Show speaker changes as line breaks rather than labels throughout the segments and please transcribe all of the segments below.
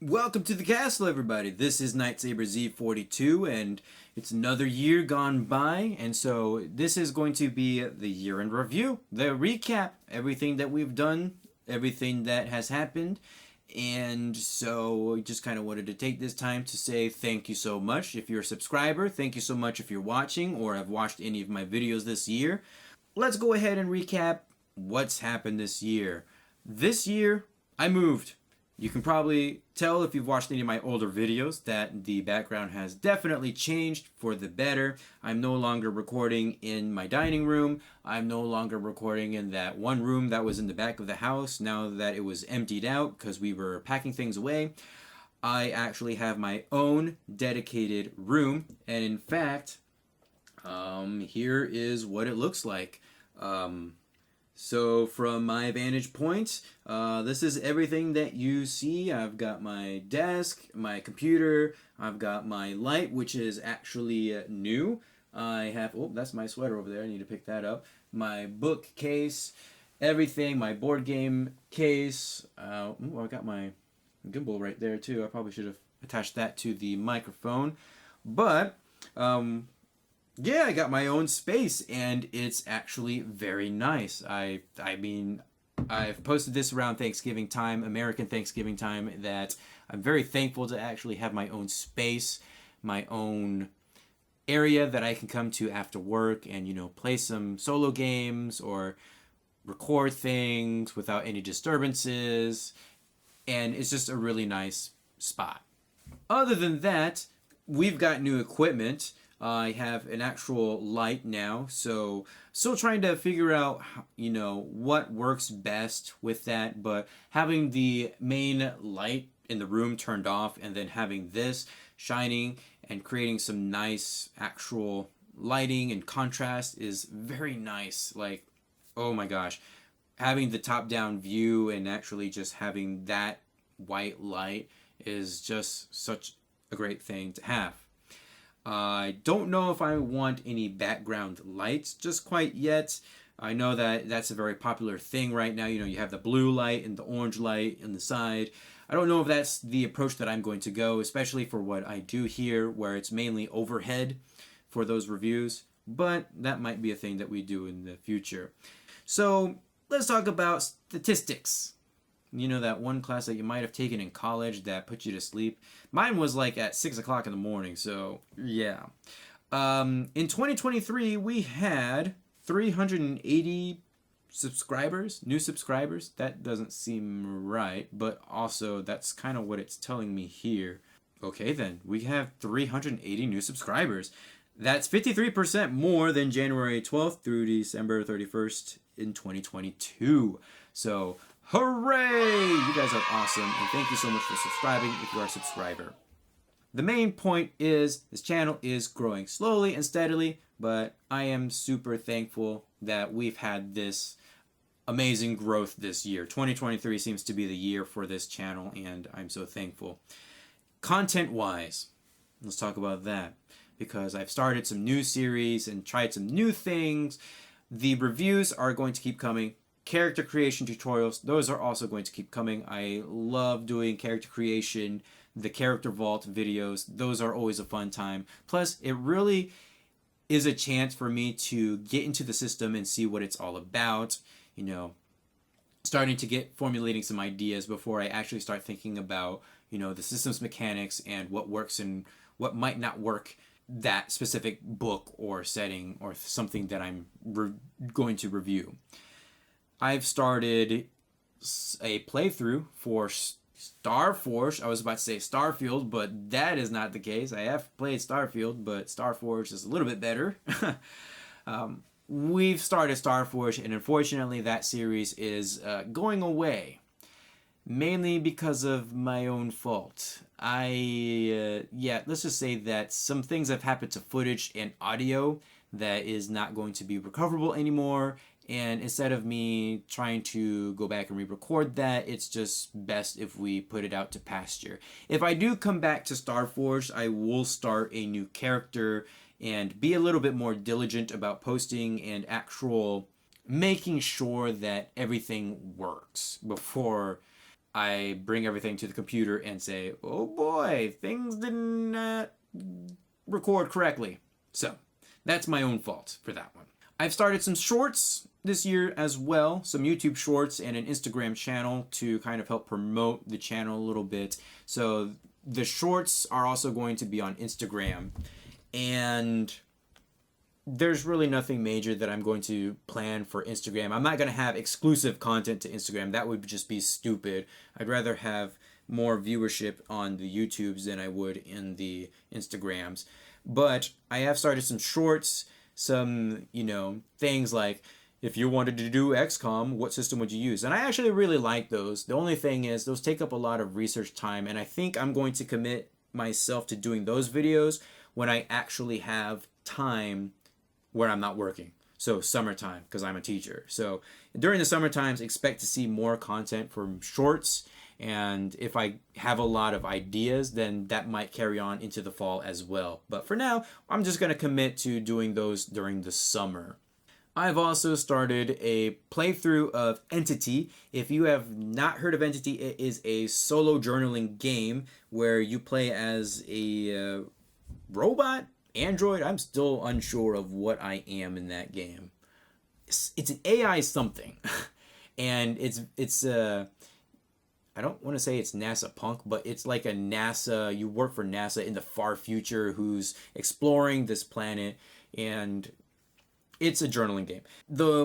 Welcome to the castle, everybody. This is Nightsaber Z42, and it's another year gone by, and so this is going to be the year in review, the recap, everything that we've done, everything that has happened, and so I just kind of wanted to take this time to say thank you so much if you're a subscriber, thank you so much if you're watching or have watched any of my videos this year. Let's go ahead and recap what's happened this year. This year, I moved. You can probably tell if you've watched any of my older videos that the background has definitely changed for the better. I'm no longer recording in my dining room. I'm no longer recording in that one room that was in the back of the house now that it was emptied out because we were packing things away. I actually have my own dedicated room, and in fact, here is what it looks like. So from my vantage point, this is everything that you see. I've got my desk, my computer, I've got my light, which is actually new. I have, oh, that's my sweater over there. I need to pick that up. My bookcase, everything, my board game case. I got my gimbal right there too. I probably should have attached that to the microphone. But, yeah, I got my own space, and it's actually very nice. I mean, I've posted this around Thanksgiving time, American Thanksgiving time, that I'm very thankful to actually have my own space, my own area that I can come to after work and, play some solo games or record things without any disturbances. And it's just a really nice spot. Other than that, we've got new equipment. I have an actual light now, so still trying to figure out, what works best with that, but having the main light in the room turned off and then having this shining and creating some nice actual lighting and contrast is very nice. Like, oh my gosh, having the top-down view and actually just having that white light is just such a great thing to have. I don't know if I want any background lights just quite yet. I know that that's a very popular thing right now. You have the blue light and the orange light in the side. I don't know if that's the approach that I'm going to go, especially for what I do here, where it's mainly overhead for those reviews. But that might be a thing that we do in the future. So let's talk about statistics. That one class that you might have taken in college that put you to sleep. Mine was like at 6 o'clock in the morning, so yeah. In 2023, we had 380 subscribers, new subscribers. That doesn't seem right, but also that's kind of what it's telling me here. Okay, then, we have 380 new subscribers. That's 53% more than January 12th through December 31st in 2022. So, hooray! You guys are awesome, and thank you so much for subscribing if you are a subscriber. The main point is this channel is growing slowly and steadily, but I am super thankful that we've had this amazing growth this year. 2023 seems to be the year for this channel, and I'm so thankful. Content-wise, let's talk about that, because I've started some new series and tried some new things. The reviews are going to keep coming. Character creation tutorials, those are also going to keep coming. I love doing character creation, the character vault videos. Those are always a fun time. Plus, it really is a chance for me to get into the system and see what it's all about. Starting to get formulating some ideas before I actually start thinking about, the system's mechanics and what works and what might not work that specific book or setting or something that I'm going to review. I've started a playthrough for Starforged. I was about to say Starfield, but that is not the case. I have played Starfield, but Starforged is a little bit better. We've started Starforged, and unfortunately that series is going away. Mainly because of my own fault. Let's just say that some things have happened to footage and audio that is not going to be recoverable anymore. And instead of me trying to go back and re-record that, it's just best if we put it out to pasture. If I do come back to Starforged, I will start a new character and be a little bit more diligent about posting and making sure that everything works before I bring everything to the computer and say, oh boy, things didn't record correctly. So that's my own fault for that one. I've started some shorts this year as well, some YouTube shorts and an Instagram channel to kind of help promote the channel a little bit. So the shorts are also going to be on Instagram, and there's really nothing major that I'm going to plan for Instagram. I'm not going to have exclusive content to Instagram. That would just be stupid. I'd rather have more viewership on the YouTubes than I would in the Instagrams. But I have started some shorts, some, things like, if you wanted to do XCOM, what system would you use? And I actually really like those. The only thing is those take up a lot of research time, and I think I'm going to commit myself to doing those videos when I actually have time where I'm not working. So summertime, because I'm a teacher. So during the summer times, expect to see more content from shorts. And if I have a lot of ideas, then that might carry on into the fall as well. But for now, I'm just going to commit to doing those during the summer. I've also started a playthrough of Entity. If you have not heard of Entity, it is a solo journaling game where you play as a robot, android. I'm still unsure of what I am in that game. It's an AI something, and it's I don't want to say it's NASA punk, but it's like a NASA. You work for NASA in the far future who's exploring this planet, and it's a journaling game.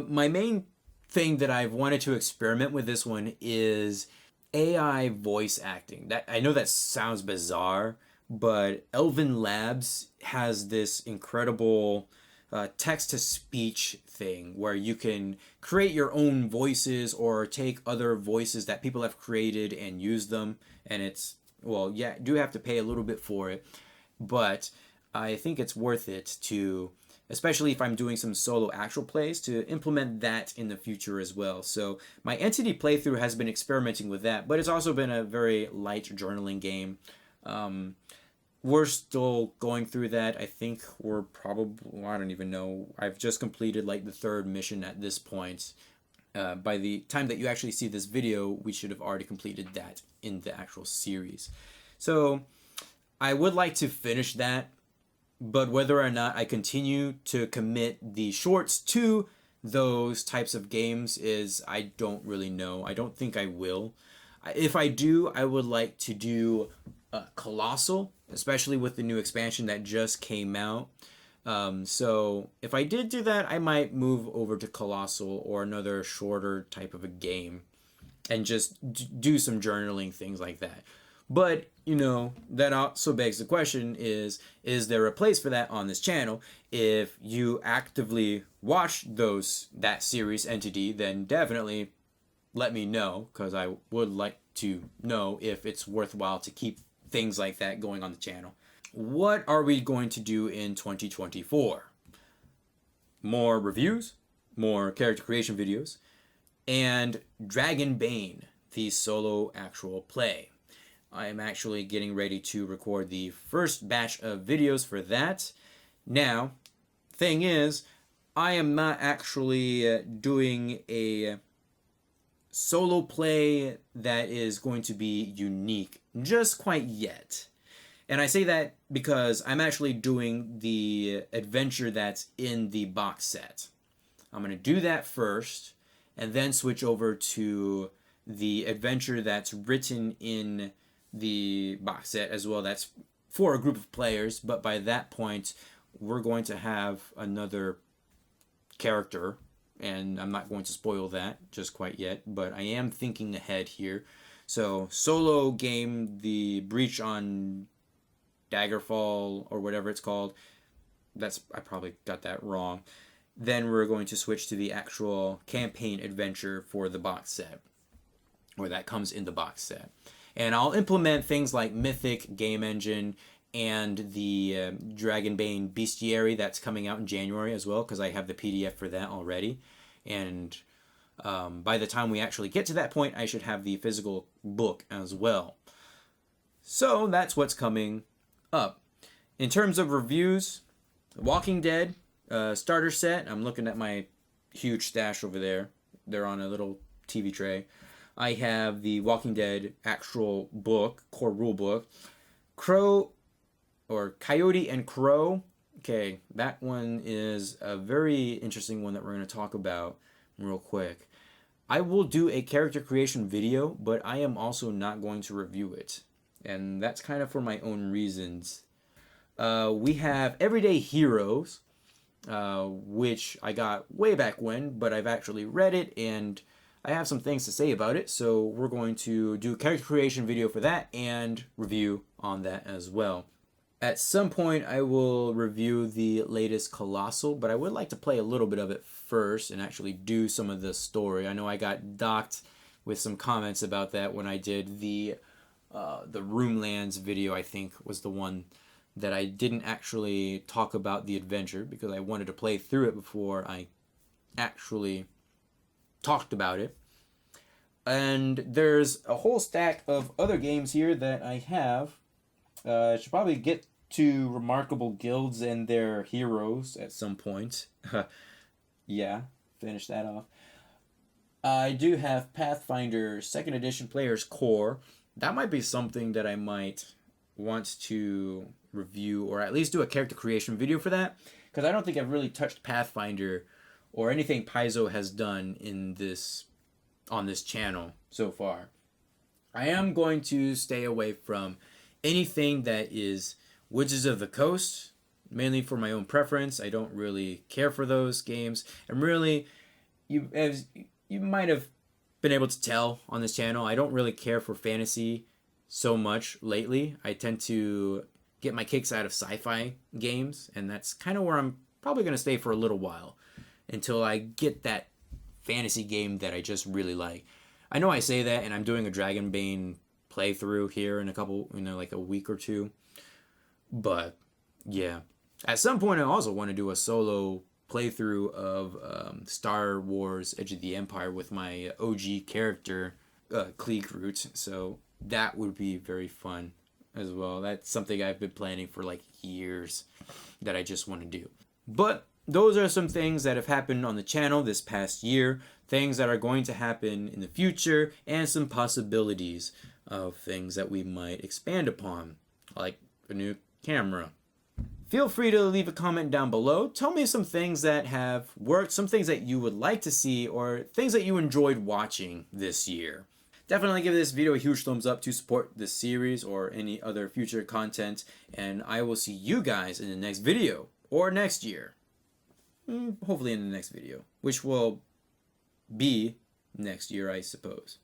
My main thing that I've wanted to experiment with this one is AI voice acting. That I know that sounds bizarre, but Elven Labs has this incredible text-to-speech thing where you can create your own voices or take other voices that people have created and use them. And it's, well, yeah, do have to pay a little bit for it, but I think it's worth it to, especially if I'm doing some solo actual plays, to implement that in the future as well. So my Entity playthrough has been experimenting with that, but it's also been a very light journaling game. We're still going through that. I think we're probably, I don't even know. I've just completed like the third mission at this point. By the time that you actually see this video, we should have already completed that in the actual series. So I would like to finish that, but whether or not I continue to commit the shorts to those types of games is, I don't really know. I don't think I will. If I do, I would like to do Colossal, especially with the new expansion that just came out. So if I did do that, I might move over to Colossal or another shorter type of a game and just do some journaling, things like that. But, that also begs the question is there a place for that on this channel? If you actively watch that series Entity, then definitely let me know, because I would like to know if it's worthwhile to keep things like that going on the channel. What are we going to do in 2024? More reviews, more character creation videos, and Dragonbane, the solo actual play. I am actually getting ready to record the first batch of videos for that. Now, thing is, I am not actually doing a solo play that is going to be unique just quite yet. And I say that because I'm actually doing the adventure that's in the box set. I'm going to do that first and then switch over to the adventure that's written in the box set as well. That's for a group of players, but by that point we're going to have another character, and I'm not going to spoil that just quite yet, but I am thinking ahead here. So solo game, the Breach on Daggerfall or whatever it's called, I probably got that wrong. Then we're going to switch to the actual campaign adventure for the box set, or that comes in the box set. And I'll implement things like Mythic Game Engine and the Dragonbane Bestiary that's coming out in January as well, because I have the PDF for that already. And by the time we actually get to that point, I should have the physical book as well. So that's what's coming up. In terms of reviews, Walking Dead starter set. I'm looking at my huge stash over there. They're on a little TV tray. I have the Walking Dead actual book, core rule book. Crow, or Coyote and Crow. Okay, that one is a very interesting one that we're going to talk about real quick. I will do a character creation video, but I am also not going to review it. And that's kind of for my own reasons. We have Everyday Heroes, which I got way back when, but I've actually read it and I have some things to say about it. So we're going to do a character creation video for that and review on that as well. At some point, I will review the latest Colossal, but I would like to play a little bit of it first and actually do some of the story. I know I got docked with some comments about that when I did the Roomlands video. I think was the one that I didn't actually talk about the adventure because I wanted to play through it before I actually talked about it. And there's a whole stack of other games here that I have. I should probably get to Remarkable Guilds and their heroes at some point. Yeah, finish that off. I do have Pathfinder 2nd Edition Player's Core. That might be something that I might want to review or at least do a character creation video for that, because I don't think I've really touched Pathfinder or anything Paizo has done in this on this channel so far. I am going to stay away from anything that is Wizards of the Coast, mainly for my own preference. I don't really care for those games. And really, as you might have been able to tell on this channel, I don't really care for fantasy so much lately. I tend to get my kicks out of sci-fi games, and that's kind of where I'm probably going to stay for a little while until I get that fantasy game that I just really like. I know I say that, and I'm doing a Dragonbane playthrough here in a couple, like a week or two. But yeah, at some point I also want to do a solo playthrough of Star Wars Edge of the Empire with my OG character, Kleegroot. So that would be very fun as well. That's something I've been planning for like years that I just want to do. But those are some things that have happened on the channel this past year, things that are going to happen in the future, and some possibilities of things that we might expand upon, like a new camera. Feel free to leave a comment down below. Tell me some things that have worked, some things that you would like to see, or things that you enjoyed watching this year. Definitely give this video a huge thumbs up to support this series or any other future content, and I will see you guys in the next video, or next year. Hopefully in the next video, which will be next year, I suppose.